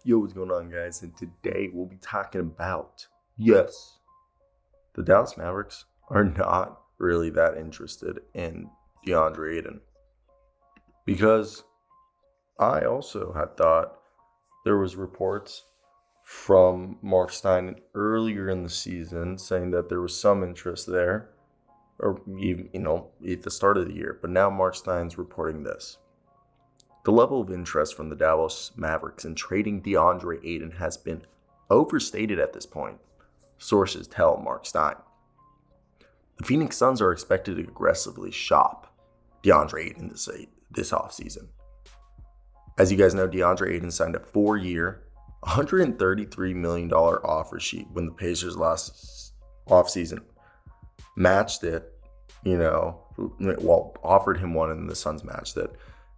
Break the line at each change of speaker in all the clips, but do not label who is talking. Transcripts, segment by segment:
Yo, what's going on, guys? And today we'll be talking about, yes, the Dallas Mavericks are not really that interested in Deandre Ayton. Because I also had thought there was reports from Marc Stein earlier in the season saying that there was some interest there, or even, at the start of the year. But now Marc Stein's reporting this. The level of interest from the Dallas Mavericks in trading Deandre Ayton has been overstated at this point, sources tell Marc Stein. The Phoenix Suns are expected to aggressively shop Deandre Ayton this offseason. As you guys know, Deandre Ayton signed a 4-year, $133 million offer sheet when the Pacers last offseason matched it, offered him one and the Suns matched it.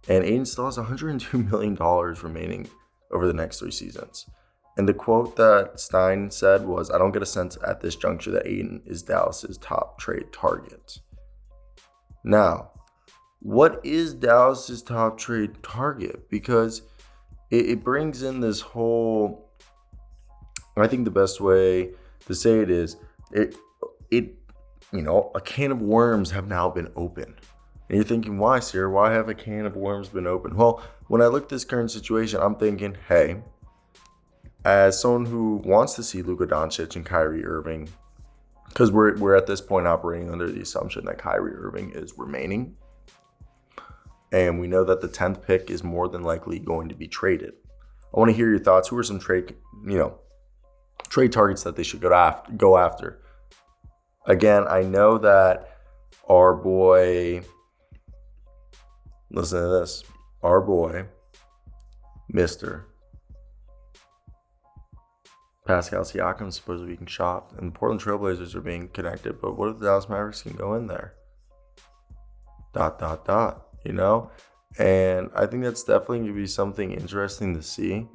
And Ayton still has $102 million remaining over the next 3 seasons. And the quote that Stein said was, "I don't get a sense at this juncture that Ayton is Dallas's top trade target." Now, what is Dallas's top trade target? Because it brings in this whole, I think the best way to say it is, a can of worms have now been opened. And you're thinking, why, Sierra? Why have a can of worms been opened? Well, when I look at this current situation, I'm thinking, hey, as someone who wants to see Luka Doncic and Kyrie Irving, because we're at this point operating under the assumption that Kyrie Irving is remaining, and we know that the 10th pick is more than likely going to be traded. I want to hear your thoughts. Who are some trade targets that they should go after? Again, I know that our boy, listen to this, our boy, Mr. Pascal Siakam is supposed to be being shopped, and the Portland Trailblazers are being connected. But what if the Dallas Mavericks can go in there? ... And I think that's definitely going to be something interesting to see,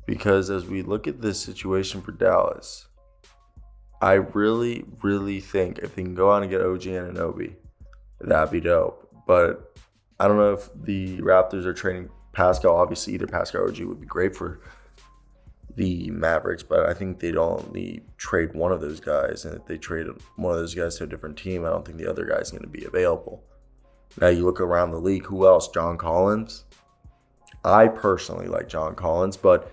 because as we look at this situation for Dallas, I really, really think if they can go out and get OG Anunoby, that'd be dope. But I don't know if the Raptors are trading Pascal. Obviously, either Pascal or OG would be great for the Mavericks, but I think they'd only trade one of those guys. And if they trade one of those guys to a different team, I don't think the other guy's going to be available. Now you look around the league, who else? John Collins. I personally like John Collins, but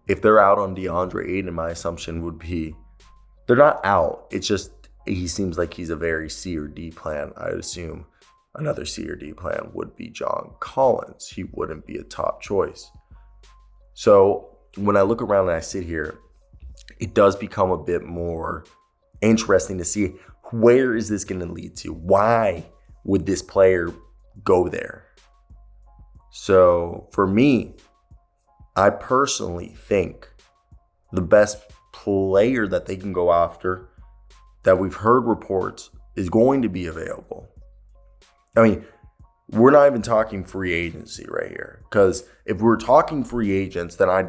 if they're out on Deandre Ayton, my assumption would be they're not out. It's just he seems like he's a very C or D plan. I'd assume another C or D plan would be John Collins. He wouldn't be a top choice. So when I look around and I sit here, it does become a bit more interesting to see, where is this going to lead to? Why would this player go there? So for me, I personally think the best player that they can go after, that we've heard reports is going to be available. I mean, we're not even talking free agency right here, because if we're talking free agents, then I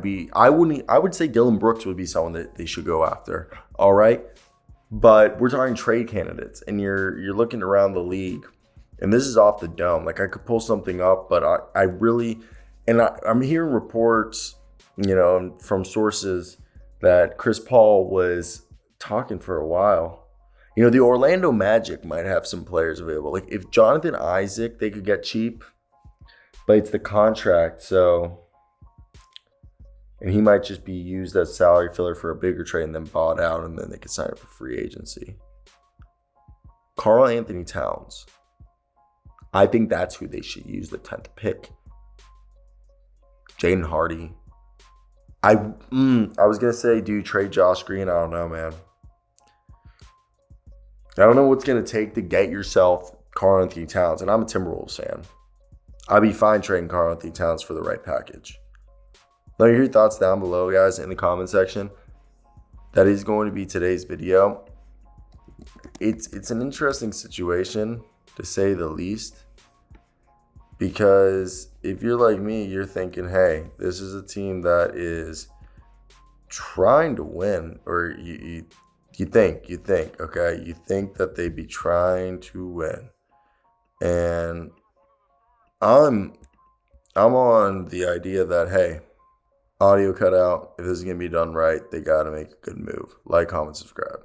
would say Dylan Brooks would be someone that they should go after. All right, but we're talking trade candidates, and you're looking around the league, and this is off the dome. Like, I could pull something up, but I'm hearing reports, from sources that Chris Paul was talking for a while. The Orlando Magic might have some players available. Like, if Jonathan Isaac, they could get cheap, but it's the contract, and he might just be used as salary filler for a bigger trade and then bought out, and then they could sign up for free agency. Karl Anthony Towns. I think that's who they should use the 10th pick. Jaden Hardy. I was going to say, dude, trade Josh Green. I don't know, man. I don't know what's going to take to get yourself Karl Anthony Towns. And I'm a Timberwolves fan. I'd be fine trading Karl Anthony Towns for the right package. Let me hear your thoughts down below, guys, in the comment section. That is going to be today's video. It's an interesting situation, to say the least. Because if you're like me, you're thinking, hey, this is a team that is trying to win. Or you think that they'd be trying to win. And I'm on the idea that, hey, Audio cut out. If this is going to be done right, they got to make a good move. Like, comment, subscribe.